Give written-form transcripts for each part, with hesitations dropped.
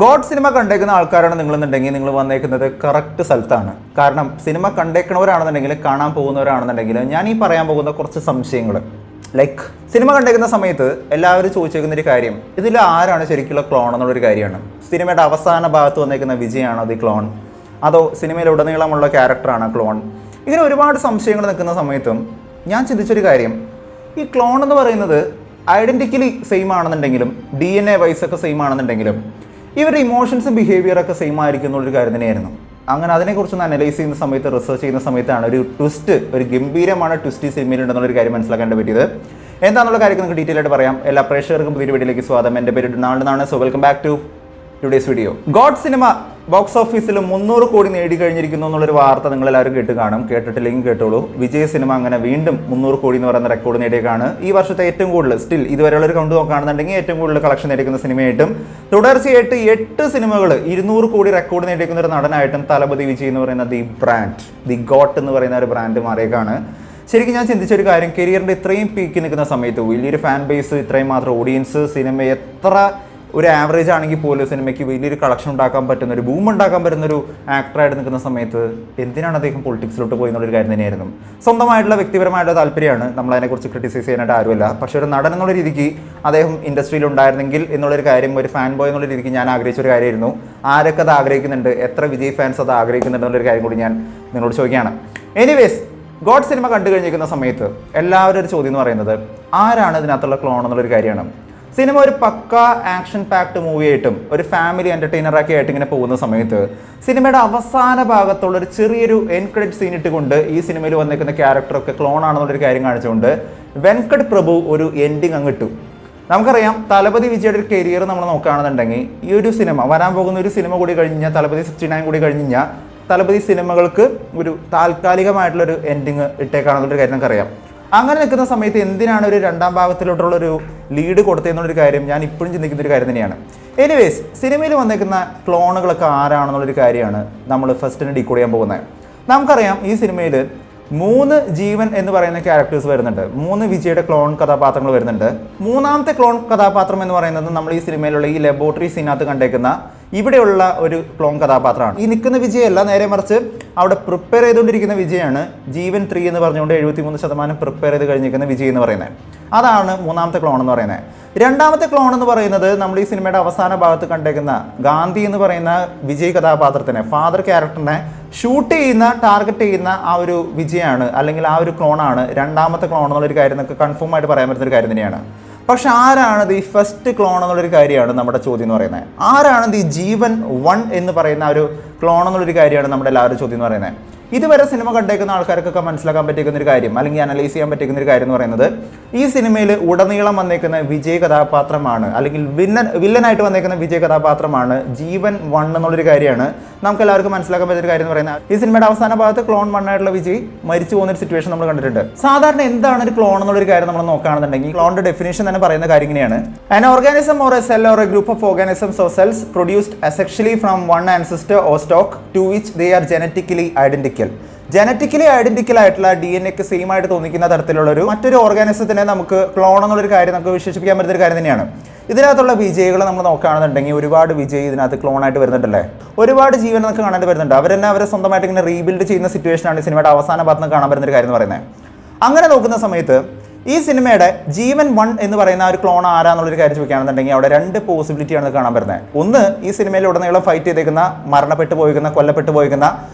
God cinema കണ്ടേക്കുന്ന ആൾക്കാരാണ് നിങ്ങളെന്നുണ്ടെങ്കിൽ നിങ്ങൾ വന്നേക്കുന്നത് കറക്റ്റ് സ്ഥലത്താണ്. കാരണം സിനിമ കണ്ടേക്കുന്നവരാണെന്നുണ്ടെങ്കിൽ കാണാൻ പോകുന്നവരാണെന്നുണ്ടെങ്കിൽ ഞാൻ ഈ പറയാൻ പോകുന്ന കുറച്ച് സംശയങ്ങൾ ലൈക്ക് സിനിമ കണ്ടേക്കുന്ന സമയത്ത് എല്ലാവരും ചോദിച്ചേക്കുന്ന ഒരു കാര്യം, ഇതിൽ ആരാണ് ശരിക്കുള്ള ക്ലോൺ എന്നുള്ളൊരു കാര്യമാണ്. സിനിമയുടെ അവസാന ഭാഗത്ത് വന്നേക്കുന്ന വിജയാണോ അത് ക്ലോൺ, അതോ സിനിമയിലുടനീളമുള്ള ക്യാരക്ടറാണ് ക്ലോൺ? ഇങ്ങനെ ഒരുപാട് സംശയങ്ങൾ നിൽക്കുന്ന സമയത്തും ഞാൻ ചിന്തിച്ചൊരു കാര്യം, ഈ ക്ലോൺ എന്ന് പറയുന്നത് ഐഡൻറ്റിക്കലി സെയിം ആണെന്നുണ്ടെങ്കിലും DNA വൈസൊക്കെ സെയിം ആണെന്നുണ്ടെങ്കിലും ഇവരുടെ ഇമോഷൻസും ബിഹേവിയറൊക്കെ സെയിം ആയിരിക്കും എന്നുള്ളൊരു കാര്യം തന്നെയായിരുന്നു. അങ്ങനെ അതിനെക്കുറിച്ചൊന്ന് അനലൈസ് ചെയ്യുന്ന സമയത്ത്, റിസർച്ച് ചെയ്യുന്ന സമയത്താണ് ഒരു ട്വിസ്റ്റ്, ഒരു ഗംഭീരമാണ് ട്വിസ്റ്റ് ഈ സിനിമയിലുണ്ടെന്നുള്ളൊരു കാര്യം മനസ്സിലാക്കാൻ പറ്റിയത്. എന്താണെന്നുള്ള കാര്യം നമുക്ക് ഡീറ്റെയിൽ ആയിട്ട് പറയാം. എല്ലാ പ്രേക്ഷകർക്കും പുതിയ വീഡിയോയിലേക്ക് സ്വാഗതം. എൻ്റെ പേര് ഡൊണാൾഡ് എന്നാണ്. So welcome back to today's video. God cinema box ഓഫീസിൽ 300 കോടി നേടിക്കഴിഞ്ഞിരിക്കുന്നു എന്നുള്ളൊരു വാർത്ത നിങ്ങളെല്ലാവരും കേട്ട് കാണും. കേട്ടിട്ടില്ലെങ്കിൽ കേട്ടോളൂ. വിജയ് സിനിമ അങ്ങനെ വീണ്ടും 300 കോടി എന്ന് പറയുന്ന റെക്കോർഡ് നേടിയേക്കാണ്. ഈ വർഷത്തെ ഏറ്റവും കൂടുതൽ സ്റ്റിൽ ഇതുവരെയുള്ള ഒരു കൗണ്ട് നോക്കുകയാണെന്നുണ്ടെങ്കിൽ ഏറ്റവും കൂടുതൽ കളക്ഷൻ നേടിക്കുന്ന സിനിമയായിട്ടും തുടർച്ചയായിട്ട് 8 സിനിമകൾ 200 കോടി റെക്കോർഡ് നേടിക്കുന്ന ഒരു നടനായിട്ടും തലപതി വിജയ് എന്ന് പറയുന്ന ദി ബ്രാൻഡ്, ദി ഗോട്ട് എന്ന് പറയുന്ന ഒരു ബ്രാൻഡ് മാറിയേക്കാണ്. ശരിക്കും ഞാൻ ചിന്തിച്ചൊരു കാര്യം, കരിയറിൻ്റെ ഇത്രയും പീക്ക് നിൽക്കുന്ന സമയത്ത് വലിയൊരു ഫാൻ ബേസ്, ഇത്രയും മാത്രം ഓഡിയൻസ്, സിനിമ എത്ര ഒരു ആവറേജ് ആണെങ്കിൽ പോലും സിനിമയ്ക്ക് വലിയൊരു കളക്ഷൻ ഉണ്ടാക്കാൻ പറ്റുന്ന, ഒരു ബൂം ഉണ്ടാക്കാൻ പറ്റുന്ന ഒരു ആക്ടറായിട്ട് നിൽക്കുന്ന സമയത്ത് എന്തിനാണ് അദ്ദേഹം പൊളിറ്റിക്സിലോട്ട് പോയി എന്നുള്ളൊരു കാര്യം തന്നെയായിരുന്നു. സ്വന്തമായിട്ടുള്ള വ്യക്തിപരമായിട്ടുള്ള താല്പര്യമാണ്, നമ്മളതിനെക്കുറിച്ച് ക്രിറ്റിസൈസ് ചെയ്യാനായിട്ട് ആരുമല്ല. പക്ഷേ ഒരു നടൻ എന്നുള്ള രീതിക്ക് അദ്ദേഹം ഇൻഡസ്ട്രിയിൽ ഉണ്ടായിരുന്നെങ്കിൽ എന്നുള്ളൊരു കാര്യം, ഒരു ഫാൻ ബോയ് എന്നുള്ള രീതിക്ക് ഞാൻ ആഗ്രഹിച്ചൊരു കാര്യമായിരുന്നു. ആരൊക്കെ അത് ആഗ്രഹിക്കുന്നുണ്ട്, എത്ര വിജയ് ഫാൻസ് അത് ആഗ്രഹിക്കുന്നുണ്ട് എന്നുള്ളൊരു കാര്യം കൂടി ഞാൻ നിങ്ങളോട് ചോദിക്കുകയാണ്. എനിവേസ്, ഗോഡ് സിനിമ കണ്ടു കഴിഞ്ഞിരിക്കുന്ന സമയത്ത് എല്ലാവരും ഒരു ചോദ്യം എന്ന് പറയുന്നത്, ആരാണ് ഇതിനകത്തുള്ള ക്ലോൺ എന്നുള്ളൊരു കാര്യമാണ്. സിനിമ ഒരു പക്ക ആക്ഷൻ പാക്ഡ് മൂവിയായിട്ടും ഒരു ഫാമിലി എൻ്റർടൈനറൊക്കെ ആയിട്ട് ഇങ്ങനെ പോകുന്ന സമയത്ത് സിനിമയുടെ അവസാന ഭാഗത്തുള്ള ഒരു ചെറിയൊരു എൻഡ് ക്രെഡിറ്റ് സീൻ ഇട്ടുകൊണ്ട് ഈ സിനിമയിൽ വന്നിരിക്കുന്ന ക്യാരക്ടറൊക്കെ ക്ലോൺ ആണെന്നുള്ളൊരു കാര്യം കാണിച്ചുകൊണ്ട് വെങ്കട് പ്രഭു ഒരു എൻഡിങ് അങ്ങ് ഇട്ടു. നമുക്കറിയാം, തലപതി വിജയുടെ ഒരു കരിയർ നമ്മൾ നോക്കുകയാണെന്നുണ്ടെങ്കിൽ ഈ ഒരു സിനിമ വരാൻ പോകുന്ന ഒരു സിനിമ കൂടി കഴിഞ്ഞാൽ, തലപതി 69 കൂടി കഴിഞ്ഞാൽ തലപതി സിനിമകൾക്ക് ഒരു താൽക്കാലികമായിട്ടുള്ളൊരു എൻഡിങ് ഇട്ടേക്കാണെന്നുള്ളൊരു കാര്യം നമുക്കറിയാം. അങ്ങനെ നിൽക്കുന്ന സമയത്ത് എന്തിനാണ് ഒരു രണ്ടാം ഭാഗത്തിലോട്ടുള്ളൊരു ലീഡ് കൊടുത്തതെന്നുള്ളൊരു കാര്യം ഞാൻ ഇപ്പോഴും ചിന്തിക്കുന്ന ഒരു കാര്യം തന്നെയാണ്. എനിവേസ്, സിനിമയിൽ വന്നേക്കുന്ന ക്ലോണുകളൊക്കെ ആരാണെന്നുള്ളൊരു കാര്യമാണ് നമ്മൾ ഫസ്റ്റിന് ഡീകോഡ് ചെയ്യാൻ പോകുന്നത്. നമുക്കറിയാം, ഈ സിനിമയിൽ 3 ജീവൻ എന്ന് പറയുന്ന ക്യാരക്ടേഴ്സ് വരുന്നുണ്ട്. 3 വിജയുടെ ക്ലോൺ കഥാപാത്രങ്ങൾ വരുന്നുണ്ട്. മൂന്നാമത്തെ ക്ലോൺ കഥാപാത്രം എന്ന് പറയുന്നത് നമ്മൾ ഈ സിനിമയിലുള്ള ഈ ലബോറട്ടറി സീനകത്ത് കണ്ടേക്കുന്ന ഇവിടെയുള്ള ഒരു ക്ലോൺ കഥാപാത്രമാണ്. ഈ നിൽക്കുന്ന വിജയല്ല, നേരെ മറിച്ച് അവിടെ പ്രിപ്പയർ ചെയ്തുകൊണ്ടിരിക്കുന്ന വിജയാണ്. ജീവൻ 3 എന്ന് പറഞ്ഞുകൊണ്ട് 73% പ്രിപ്പയർ ചെയ്ത് കഴിഞ്ഞിരിക്കുന്ന വിജയ് എന്ന് പറയുന്നത്. അതാണ് മൂന്നാമത്തെ ക്ലോൺ എന്ന് പറയുന്നത്. രണ്ടാമത്തെ ക്ലോൺ എന്ന് പറയുന്നത് നമ്മൾ ഈ സിനിമയുടെ അവസാന ഭാഗത്ത് കണ്ടേക്കുന്ന ഗാന്ധി എന്ന് പറയുന്ന വിജയ് കഥാപാത്രത്തിനെ, ഫാദർ ക്യാരക്ടറിനെ ഷൂട്ട് ചെയ്യുന്ന, ടാർഗറ്റ് ചെയ്യുന്ന ആ ഒരു വിജയാണ്, അല്ലെങ്കിൽ ആ ഒരു ക്ലോണാണ് രണ്ടാമത്തെ ക്ലോൺ എന്നുള്ളൊരു കാര്യം നമുക്ക് കൺഫേം ആയിട്ട് പറയാൻ പറ്റുന്ന ഒരു കാര്യം തന്നെയാണ്. പക്ഷെ ആരാണ് ഈ ഫസ്റ്റ് ക്ലോൺ എന്നുള്ളൊരു കാര്യമാണ് നമ്മുടെ ചോദ്യം എന്ന് പറയുന്നത്. ആരാണ് ഈ ജീവൻ 1 എന്ന് പറയുന്ന ഒരു ക്ലോൺ എന്നുള്ളൊരു കാര്യമാണ് നമ്മുടെ എല്ലാവരും ചോദ്യം എന്ന് പറയുന്നത്. ഇതുവരെ സിനിമ കണ്ടേക്കുന്ന ആൾക്കാർക്കൊക്കെ മനസ്സിലാക്കാൻ പറ്റിക്കുന്ന ഒരു കാര്യം, അല്ലെങ്കിൽ അനലൈസ് ചെയ്യാൻ പറ്റിക്കുന്ന ഒരു കാര്യം എന്ന് പറയുന്നത്, ഈ സിനിമയിൽ ഉടനീളം വന്നേക്കുന്ന വിജയ് കഥാപാത്രമാണ്, അല്ലെങ്കിൽ വില്ലനായിട്ട് വന്നേക്കുന്ന വിജയ് കഥാപാത്രമാണ് ജീവൻ 1 എന്നുള്ളൊരു കാര്യമാണ് നമുക്ക് എല്ലാവർക്കും മനസ്സിലാക്കാൻ പറ്റിയ ഒരു കാര്യം എന്ന് പറയുന്നത്. ഈ സിനിമയുടെ അവസാന ഭാഗത്ത് ക്ലോൺ 1 ആയിട്ടുള്ള വിജയ് മരിച്ചു പോകുന്ന ഒരു സിറ്റുവേഷൻ നമ്മൾ കണ്ടിട്ടുണ്ട്. സാധാരണ എന്താണ് ഒരു ക്ലോൺ എന്നുള്ളൊരു കാര്യം നമ്മൾ നോക്കുകയാണെന്നുണ്ടെങ്കിൽ ക്ലോണിന്റെ ഡെഫിനേഷൻ തന്നെ പറയുന്ന കാര്യം ഇങ്ങനെയാണ്: an organism or a cell or a group of organisms or cells produced asexually from one ancestor or stock to which they are genetically identical. Genetically identical ആയിട്ടുള്ള DNA സെയിം ആയിട്ട് തോന്നിക്കുന്ന തരത്തിലുള്ള ഒരു മറ്റൊരു ഓർഗാനിസത്തിനെ നമുക്ക് ക്ലോൺ എന്നുള്ളൊരു കാര്യം നമുക്ക് വിശേഷിപ്പിക്കാൻ പറ്റുന്ന ഒരു കാര്യം തന്നെയാണ്. ഇതിനകത്തുള്ള വിജയികൾ നമ്മൾ നോക്കുകയാണെന്നുണ്ടെങ്കിൽ ഒരുപാട് വിജയ് ഇതിനകത്ത് ക്ലോൺ ആയിട്ട് വരുന്നുണ്ടല്ലേ, ഒരുപാട് ജീവൻ നമുക്ക് കാണാൻ വരുന്നുണ്ട്. അവരെന്നെ അവരെ സ്വന്തമായിട്ട് ഇങ്ങനെ റീബിൽഡ് ചെയ്യുന്ന സിറ്റുവേഷനാണ് ഈ സിനിമയുടെ അവസാന ഭാഗത്ത് കാണാൻ വരുന്ന ഒരു കാര്യം എന്ന് പറയുന്നത്. അങ്ങനെ നോക്കുന്ന സമയത്ത് ഈ സിനിമയുടെ ജീവൻ 1 എന്ന് പറയുന്ന ഒരു ക്ലോൺ ആരാന്നുള്ളൊരു കാര്യം ചോദിക്കുകയാണെന്നുണ്ടെങ്കിൽ അവിടെ 2 പോസിബിലിറ്റിയാണ് കാണാൻ വരുന്നത്. ഒന്ന്, ഈ സിനിമയിൽ ഉടനീളം ഫൈറ്റ് ചെയ്തേക്കുന്ന, മരണപ്പെട്ടു പോയിരിക്കുന്ന, കൊല്ലപ്പെട്ടു പോയിരിക്കുന്ന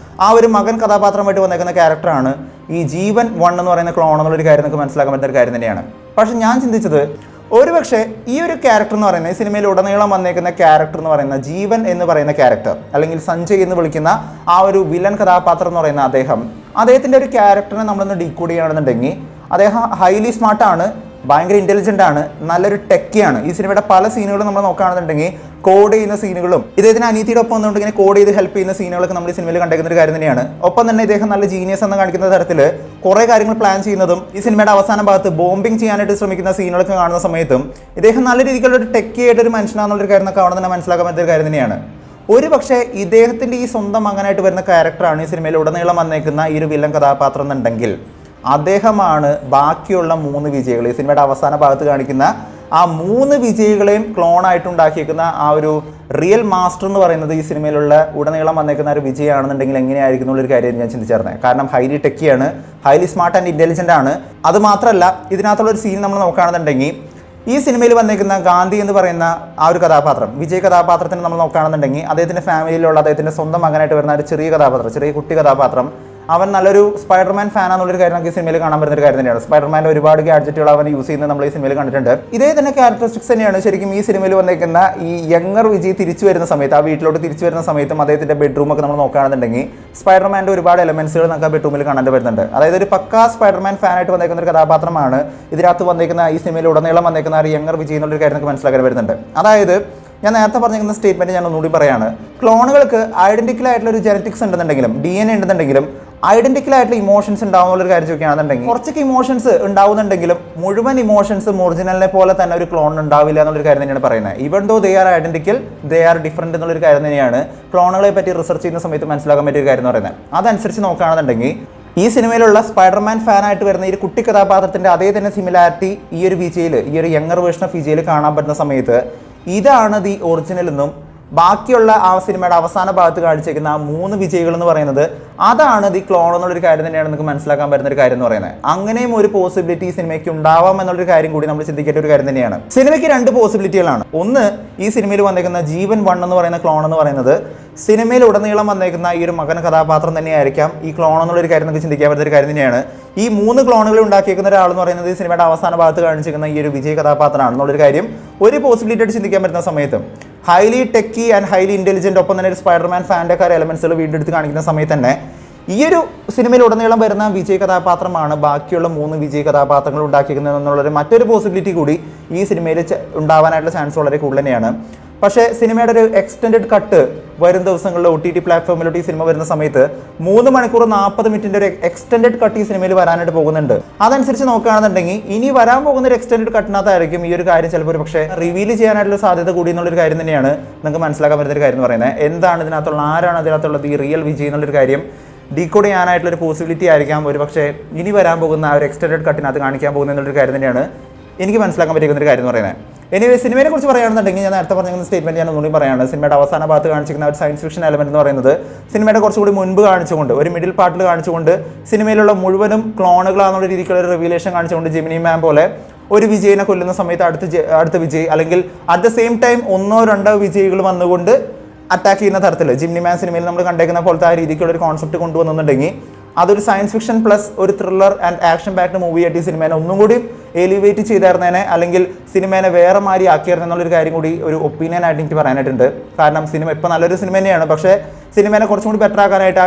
ആ ഒരു മകൻ കഥാപാത്രമായിട്ട് വന്നേക്കുന്ന ക്യാരക്ടറാണ് ഈ ജീവൻ 1 എന്ന് പറയുന്ന ക്ലോൺ എന്നുള്ളൊരു കാര്യം നമുക്ക് മനസ്സിലാക്കാൻ പറ്റുന്ന ഒരു കാര്യം തന്നെയാണ്. പക്ഷെ ഞാൻ ചിന്തിച്ചത്, ഒരുപക്ഷെ ഈ ഒരു ക്യാരക്ടർ എന്ന് പറയുന്നത്, ഈ സിനിമയിൽ ഉടനീളം വന്നേക്കുന്ന ക്യാരക്ടർ എന്ന് പറയുന്ന ജീവൻ എന്ന് പറയുന്ന ക്യാരക്ടർ, അല്ലെങ്കിൽ സഞ്ജയ് എന്ന് വിളിക്കുന്ന ആ ഒരു വില്ലൻ കഥാപാത്രം എന്ന് പറയുന്ന അദ്ദേഹത്തിൻ്റെ ഒരു ക്യാരക്ടറിനെ നമ്മളൊന്ന് ഡീകോഡ് ചെയ്യുകയാണെന്നുണ്ടെങ്കിൽ അദ്ദേഹം ഹൈലി സ്മാർട്ടാണ്, ഭയങ്കര ഇൻ്റലിജൻ്റ് ആണ്, നല്ലൊരു ടെക്കിയാണ്. ഈ സിനിമയുടെ പല സീനുകളും നമ്മൾ നോക്കുകയാണെന്നുണ്ടെങ്കിൽ കോഡ് ചെയ്യുന്ന സീനുകളും, ഇദ്ദേഹത്തിന് അനീതിയുടെ ഒപ്പം വന്നുകൊണ്ട് ഇങ്ങനെ കോഡ് ചെയ്ത് ഹെൽപ്പ് ചെയ്യുന്ന സീനുകളൊക്കെ നമ്മൾ ഈ സിനിമയിൽ കണ്ടേക്കുന്ന ഒരു കാര്യം തന്നെയാണ്. ഒപ്പം തന്നെ ഇദ്ദേഹം നല്ല ജീനിയസ് എന്ന് കാണിക്കുന്ന തരത്തിൽ കുറേ കാര്യങ്ങൾ പ്ലാൻ ചെയ്യുന്നതും, ഈ സിനിമയുടെ അവസാന ഭാഗത്ത് ബോംബിങ് ചെയ്യാനായിട്ട് ശ്രമിക്കുന്ന സീനുകളൊക്കെ കാണുന്ന സമയത്തും ഇദ്ദേഹം നല്ല രീതിക്കുള്ള ഒരു ടെക്കി ആയിട്ടൊരു മനുഷ്യനാണെന്നുള്ളൊരു കാര്യം ഒക്കെ അവിടെ തന്നെ മനസ്സിലാക്കാൻ പറ്റിയ ഒരു കാര്യം തന്നെയാണ്. ഒരു പക്ഷേ ഇദ്ദേഹത്തിൻ്റെ ഈ സ്വന്തം മകനായിട്ട് വരുന്ന ക്യാരക്ടറാണ് ഈ സിനിമയിൽ ഉടനീളം വന്നേക്കുന്ന ഈ ഒരു വില്ലൻ കഥാപാത്രം എന്നുണ്ടെങ്കിൽ അദ്ദേഹമാണ് ബാക്കിയുള്ള 3 വിജയികൾ. ഈ സിനിമയുടെ അവസാന ഭാഗത്ത് കാണിക്കുന്ന ആ 3 വിജയികളെയും ക്ലോൺ ആയിട്ടുണ്ടാക്കിയേക്കുന്ന ആ ഒരു റിയൽ മാസ്റ്റർ എന്ന് പറയുന്നത് ഈ സിനിമയിലുള്ള ഉടനീളം വന്നേക്കുന്ന ഒരു വിജയാണെന്നുണ്ടെങ്കിൽ എങ്ങനെയായിരിക്കും എന്നുള്ളൊരു കാര്യം ഞാൻ ചിന്തിച്ചായിരുന്നത്. കാരണം ഹൈലി ടെക്കിയാണ്, ഹൈലി സ്മാർട്ട് ആൻഡ് ഇൻ്റലിജൻ്റ് ആണ്. അത് മാത്രമല്ല ഇതിനകത്തുള്ള ഒരു സീൻ നമ്മൾ നോക്കുകയാണെന്നുണ്ടെങ്കിൽ ഈ സിനിമയിൽ വന്നേക്കുന്ന ഗാന്ധി എന്ന് പറയുന്ന ആ ഒരു കഥാപാത്രം, വിജയ് കഥാപാത്രത്തിന് നമ്മൾ നോക്കുകയാണെന്നുണ്ടെങ്കിൽ അദ്ദേഹത്തിൻ്റെ ഫാമിലിയിലുള്ള അദ്ദേഹത്തിൻ്റെ സ്വന്തം മകനായിട്ട് വരുന്ന ഒരു ചെറിയ കഥാപാത്രം, ചെറിയ കുട്ടി കഥാപാത്രം, അവൻ നല്ലൊരു സ്പൈഡർമാൻ ഫാൻ ആണെന്നുള്ളൊരു കാര്യം നമുക്ക് ഈ സിനിമയിൽ കാണാൻ പറ്റുന്ന ഒരു കാര്യം തന്നെയാണ്. സ്പൈഡർമാൻ്റെ ഒരുപാട് ഗാഡ്ജറ്റുകൾ അവൻ യൂസ് ചെയ്യുന്നത് നമ്മൾ ഈ സിനിമയിൽ കണ്ടിട്ടുണ്ട്. ഇതേ തന്നെ ക്യാരക്ടറിസ്റ്റിക്സ് തന്നെയാണ് ശരിക്കും ഈ സിനിമയിൽ വന്നേക്കുന്ന ഈ യങ്ങർ വിജയ് തിരിച്ചു വരുന്ന സമയത്ത്, ആ വീട്ടിലോട്ട് തിരിച്ചു വരുന്ന സമയത്തും അദ്ദേഹത്തിൻ്റെ ബെഡ്റൂമൊക്കെ നമ്മൾ നോക്കുകയാണെന്നുണ്ടെങ്കിൽ സ്പൈഡർമാൻ്റെ ഒരുപാട് എലമെന്റ്സുകൾ നമുക്ക് ആ ബെഡ്റൂമിൽ കാണാൻ വരുന്നുണ്ട്. അതായത് ഒരു പക്കാ സ്പൈഡർമാൻ ഫാനായിട്ട് വന്നേക്കുന്ന ഒരു കഥാപാത്രമാണ് ഇതിനകത്ത് വന്നേക്കുന്ന ഈ സിനിമയിൽ ഉടനീളം വന്നേക്കുന്ന ഒരു യങ്ങർ വിജയ് എന്നുള്ളൊരു കാര്യം നമുക്ക് മനസ്സിലാക്കാൻ വരുന്നുണ്ട്. അതായത് ഞാൻ നേരത്തെ പറഞ്ഞിരിക്കുന്ന സ്റ്റേറ്റ്മെൻറ്റ് ഞാൻ ഒന്നുകൂടി പറയാണ്. ക്ലോണുകൾക്ക് ഐഡന്റിക്കൽ ആയിട്ടുള്ള ഒരു ജനറ്റിക്സ് ഉണ്ടെന്നുണ്ടെങ്കിലും DNA ഉണ്ടെന്നുണ്ടെങ്കിലും ഐഡന്റിക്കൽ ആയിട്ടുള്ള ഇമോഷൻസ് ഉണ്ടാവുന്ന ഒരു കാര്യം ചോദിക്കുകയാണെന്നുണ്ടെങ്കിൽ കുറച്ചൊക്കെ ഇമോഷൻസ് ഉണ്ടാവുന്നുണ്ടെങ്കിലും മുഴുവൻ ഇമോഷൻസും ഒറിജിനലിനെ പോലെ തന്നെ ഒരു ക്ലോൺ ഉണ്ടാവില്ല എന്നുള്ളൊരു കാര്യം തന്നെയാണ് പറയുന്നത്. Even though they are identical, they are different എന്നുള്ളൊരു കാര്യം തന്നെയാണ് ക്ലോണുകളെ പറ്റി റിസർച്ച് ചെയ്യുന്ന സമയത്ത് മനസ്സിലാക്കാൻ പറ്റിയ ഒരു കാര്യം എന്ന് പറയുന്നത്. അതനുസരിച്ച് നോക്കുകയാണെന്നുണ്ടെങ്കിൽ ഈ സിനിമയിലുള്ള സ്പൈഡർമാൻ ഫാനായിട്ട് വരുന്ന ഈ കുട്ടി കഥാപാത്രത്തിൻ്റെ അതേ തന്നെ സിമിലാരിറ്റി ഈ ഒരു വിജയിൽ, ഈ ഒരു യങ്ങർ വേർഷൻ ഓഫ് വിജയിൽ കാണാൻ പറ്റുന്ന സമയത്ത് ഇതാണ് ദി ഒറിജിനൽ എന്നും ബാക്കിയുള്ള ആ സിനിമയുടെ അവസാന ഭാഗത്ത് കാണിച്ചേക്കുന്ന ആ 3 വിജയികൾ എന്ന് പറയുന്നത് അതാണ് ദി ക്ലോൺ എന്നുള്ളൊരു കാര്യം തന്നെയാണ് നമുക്ക് മനസ്സിലാക്കാൻ പറ്റുന്ന ഒരു കാര്യം എന്ന് പറയുന്നത്. അങ്ങനെയും ഒരു പോസിബിലിറ്റി ഈ സിനിമയ്ക്ക് ഉണ്ടാവാം എന്നുള്ളൊരു കാര്യം കൂടി നമ്മൾ ചിന്തിക്കേണ്ട ഒരു കാര്യം തന്നെയാണ്. സിനിമയ്ക്ക് 2 പോസിബിലിറ്റികളാണ്. ഒന്ന്, ഈ സിനിമയിൽ വന്നേക്കുന്ന ജീവൻ 1 എന്ന് പറയുന്ന ക്ലോൺ എന്ന് പറയുന്നത് സിനിമയിൽ ഉടനീളം വന്നേക്കുന്ന ഈ ഒരു മകൻ കഥാപാത്രം തന്നെയായിരിക്കാം ഈ ക്ലോൺ എന്നുള്ളൊരു കാര്യം നമുക്ക് ചിന്തിക്കാൻ പറ്റുന്ന ഒരു കാര്യം തന്നെയാണ്. ഈ 3 ക്ലോണുകൾ ഉണ്ടാക്കിയേക്കുന്ന ഒരാളെന്ന് പറയുന്നത് ഈ സിനിമയുടെ അവസാന ഭാഗത്ത് കാണിച്ചിരിക്കുന്ന ഈ ഒരു വിജയ് കഥാപാത്രമാണെന്നുള്ളൊരു കാര്യം ഒരു പോസിബിലിറ്റി ആയിട്ട് ചിന്തിക്കാൻ പറ്റുന്ന സമയത്തും highly techie and highly intelligent ഒപ്പം തന്നെ ഒരു സ്പൈഡർമാൻ ഫാൻ്റെ ഒക്കെ എലമെന്റ്സുകൾ വീണ്ടും എടുത്ത് കാണിക്കുന്ന സമയത്ത് തന്നെ ഈ ഒരു സിനിമയിൽ ഉടനീളം വരുന്ന വിജയ് കഥാപാത്രമാണ് ബാക്കിയുള്ള 3 വിജയ് കഥാപാത്രങ്ങൾ ഉണ്ടാക്കിയിരിക്കുന്നത് എന്നുള്ളൊരു മറ്റൊരു പോസിബിലിറ്റി കൂടി ഈ സിനിമയിൽ ഉണ്ടാവാനായിട്ടുള്ള ചാൻസ് വളരെ കൂടുതൽ തന്നെയാണ്. പക്ഷേ സിനിമയുടെ ഒരു എക്സ്റ്റെൻഡഡ് കട്ട് വരും ദിവസങ്ങളിൽ OTT പ്ലാറ്റ്ഫോമിലോട്ട് ഈ സിനിമ വരുന്ന സമയത്ത് 3 മണിക്കൂർ 40 മിനിറ്റിൻ്റെ ഒരു എക്സ്റ്റെൻഡഡ് കട്ട് ഈ സിനിമയിൽ വരാനായിട്ട് പോകുന്നുണ്ട്. അതനുസരിച്ച് നോക്കുകയാണെന്നുണ്ടെങ്കിൽ ഇനി വരാൻ പോകുന്ന ഒരു എക്സ്റ്റെൻഡഡ് കട്ടിനകത്തായിരിക്കും ഈ ഒരു കാര്യം ചിലപ്പോൾ ഒരു പക്ഷേ റിവീൽ ചെയ്യാനായിട്ടുള്ള സാധ്യത കൂടി എന്നുള്ളൊരു കാര്യം തന്നെയാണ് നമുക്ക് മനസ്സിലാക്കാൻ പറ്റുന്ന ഒരു കാര്യം എന്ന് പറയുന്നത്. എന്താണ് ഇതിനകത്തുള്ള, ആരാണ് ഇതിനകത്തുള്ളത് ഈ റിയൽ വിജയ് എന്നുള്ളൊരു കാര്യം ഡീകോഡ് ചെയ്യാനായിട്ടുള്ളൊരു പോസിബിലിറ്റി ആയിരിക്കാം ഒരു പക്ഷേ ഇനി വരാൻ പോകുന്ന ആ ഒരു എക്സ്റ്റെൻഡഡ് കട്ടിനകത്ത് കാണിക്കാൻ പോകുന്ന എന്നുള്ളൊരു കാര്യം തന്നെയാണ് എനിക്ക് മനസ്സിലാക്കാൻ പറ്റുന്ന ഒരു കാര്യം എന്ന് പറയുന്നത്. എനിവേ സിനിമയെ കുറിച്ച് പറയുകയാണെന്നുണ്ടെങ്കിൽ ഞാൻ നേരത്തെ പറഞ്ഞ സ്റ്റേറ്റ്മെന്റ് ഞാൻ ഒന്നുകൂടി പറയുകയാണ്. സിനിമയുടെ അവസാന ഭാഗത്ത് കാണിച്ചിരിക്കുന്ന ഒരു സയൻസ് ഫിക്ഷൻ എലമെന്റ് എന്ന് പറയുന്നത് സിനിമയുടെ കുറച്ചുകൂടി മുൻപ് കാണിച്ചുകൊണ്ട് ഒരു മിഡിൽ പാർട്ടിൽ കാണിച്ചുകൊണ്ട് സിനിമയിലുള്ള മുഴുവനും ക്ലോണുകളാണെന്നുള്ള രീതിക്കുള്ള ഒരു റിവീലേഷൻ കാണിച്ചുകൊണ്ട് ജെമിനി മാൻ പോലെ ഒരു വിജയിനെ കൊല്ലുന്ന സമയത്ത് അടുത്ത വിജയ് അല്ലെങ്കിൽ അറ്റ് ദ സെയിം ടൈം 1-2 വിജയികൾ വന്നുകൊണ്ട് അറ്റാക്ക് ചെയ്യുന്ന തരത്തിൽ ജിംനി മാൻ സിനിമയിൽ നമ്മൾ കണ്ടേക്കുന്ന പോലത്തെ ആ രീതിക്കുള്ള ഒരു കോൺസെപ്റ്റ് കൊണ്ടുവന്നിട്ടുണ്ടെങ്കിൽ അതൊരു സയൻസ് ഫിക്ഷൻ പ്ലസ് ഒരു thriller and action packed movie ആയിട്ട് ഈ സിനിമേനെ ഒന്നും കൂടി എലിവേറ്റ് ചെയ്തായിരുന്നേനെ അല്ലെങ്കിൽ സിനിമേനെ വേറെ മാറി ആക്കിയായിരുന്നു എന്നുള്ളൊരു കാര്യം കൂടി ഒരു ഒപ്പീനിയൻ ആയിട്ട് എനിക്ക് പറയാനായിട്ടുണ്ട്. കാരണം സിനിമ ഇപ്പോൾ നല്ലൊരു സിനിമ തന്നെയാണ്, പക്ഷേ സിനിമേനെ കുറച്ചും കൂടി ബെറ്റർ ആക്കാനായിട്ട്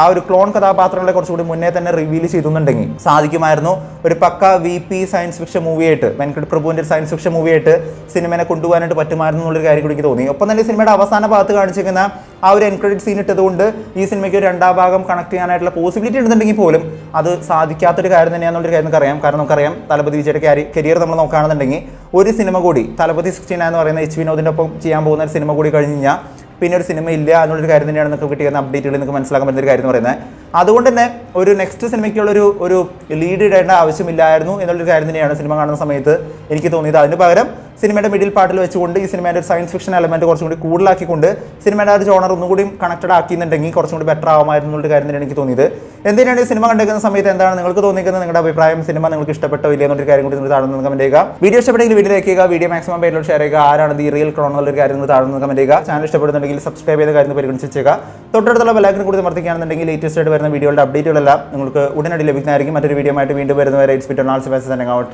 ആ ഒരു ക്ലോൺ കഥാപാത്രങ്ങളെ കുറച്ചുകൂടി മുന്നേ തന്നെ റിവീൽ ചെയ്തുന്നുണ്ടെങ്കിൽ സാധിക്കുമായിരുന്നു. ഒരു പക്ക VP സയൻസ് ഫിക്ഷൻ മൂവിയായിട്ട് വെങ്കട് പ്രഭുവിൻ്റെ സയൻസ് ഫിക്ഷൻ മൂവിയായിട്ട് സിനിമേനെ കൊണ്ടുപോകാനായിട്ട് പറ്റുമായിരുന്നു എന്നുള്ളൊരു കാര്യം കൂടി എനിക്ക് തോന്നി. ഒപ്പം തന്നെ സിനിമയുടെ അവസാന ഭാഗത്ത് കാണിച്ചിരിക്കുന്ന ആ ഒരു എൻക്രെഡിറ്റ് സീൻ ഇട്ടതുകൊണ്ട് ഈ സിനിമയ്ക്ക് ഒരു 2ാം ഭാഗം കണക്ട് ചെയ്യാനായിട്ടുള്ള പോസിബിലിറ്റി ഉണ്ടെന്നുണ്ടെങ്കിൽ പോലും അത് സാധിക്കാത്തൊരു കാര്യം തന്നെയാണെന്നുള്ളൊരു കാര്യം നമുക്കറിയാം. കാരണം നമുക്കറിയാം തലപതി വിജയുടെ കരിയർ നമ്മൾ നോക്കുകയാണെന്നുണ്ടെങ്കിൽ ഒരു സിനിമ കൂടി തലപതി 69 എന്ന് പറയുന്ന H വിനോദിൻ്റെ ഒപ്പം ചെയ്യാൻ പോകുന്ന ഒരു സിനിമ കൂടി കഴിഞ്ഞ് കഴിഞ്ഞാൽ പിന്നെ ഒരു സിനിമ ഇല്ല എന്നുള്ളൊരു കാര്യം തന്നെയാണ് നമുക്ക് കിട്ടിയ അപ്ഡേറ്റുകൾ നിങ്ങൾക്ക് മനസ്സിലാക്കാൻ പറ്റുന്ന ഒരു കാര്യം എന്ന് പറയുന്നത്. അതുകൊണ്ട് തന്നെ ഒരു നെക്സ്റ്റ് സിനിമയ്ക്കുള്ളൊരു ലീഡ് ഇടേണ്ട ആവശ്യമില്ലായിരുന്നു എന്നുള്ളൊരു കാര്യം തന്നെയാണ് സിനിമ കാണുന്ന സമയത്ത് എനിക്ക് തോന്നിയത്. അതിന് പകരം സിനിമയുടെ മിഡിൽ പാർട്ടിൽ വെച്ചുകൊണ്ട് ഈ സിനിമയുടെ ഒരു സയൻസ് ഫിക്ഷൻ എലമെന്റ് കുറച്ചും കൂടി കൂടുതലാക്കിക്കൊണ്ട് സിനിമയുടെ ഒരു ജോണർ ഒന്നുകൂടി കണക്റ്റഡ് ആക്കിയെന്നുണ്ടെങ്കിൽ കുറച്ചും കൂടി ബെറ്റർ ആവുമായിരുന്നു എന്നുള്ള കാര്യം തന്നെയാണ് എനിക്ക് തോന്നിയത്. എന്തിനാണ് ഈ സിനിമ കണ്ടിരിക്കുന്ന സമയത്ത് എന്താണ് നിങ്ങൾക്ക് തോന്നിക്കുന്നത്, നിങ്ങളുടെ അഭിപ്രായം, സിനിമ നിങ്ങൾക്ക് ഇഷ്ടപ്പെട്ടോ ഇല്ല എന്നൊരു കാര്യം കൂടി നിങ്ങൾ താഴെ നിന്ന് കമന്റ് ചെയ്യുക. വീഡിയോ ഇഷ്ടപ്പെട്ടെങ്കിൽ വീഡിയോ ലൈക്ക് ചെയ്യുക, വീഡിയോ മാക്സിമം പേരിലോട്ട് ഷെയർ ചെയ്യുക. ആരാണ് ഈ റിയൽ ക്ലോൺ എന്നുള്ള കാര്യം നിങ്ങൾ താഴെ നിന്ന് കമന്റ് ചെയ്യുക. ചാനൽ ഇഷ്ടപ്പെടുന്നുണ്ടെങ്കിൽ സബ്സ്ക്രൈബ് ചെയ്ത കാര്യം പരിഗണിച്ച് വെച്ചേക്കുക. തൊട്ടടുത്തുള്ള ബെല്ലൈക്കൺ കൂടി അമർത്തിക്കുകയാണെന്നുണ്ടെങ്കിൽ ലേറ്റസ്റ്റ് ആയിട്ട് വരുന്ന വീഡിയോയുടെ അപ്ഡേറ്റുകളെല്ലാം നിങ്ങൾക്ക് ഉടനടി ലഭിക്കുന്നതായിരിക്കും. മറ്റൊരു വീഡിയോ ആയിട്ട് വീണ്ടും വരുന്നവരെ it's beat on all C bye signing out.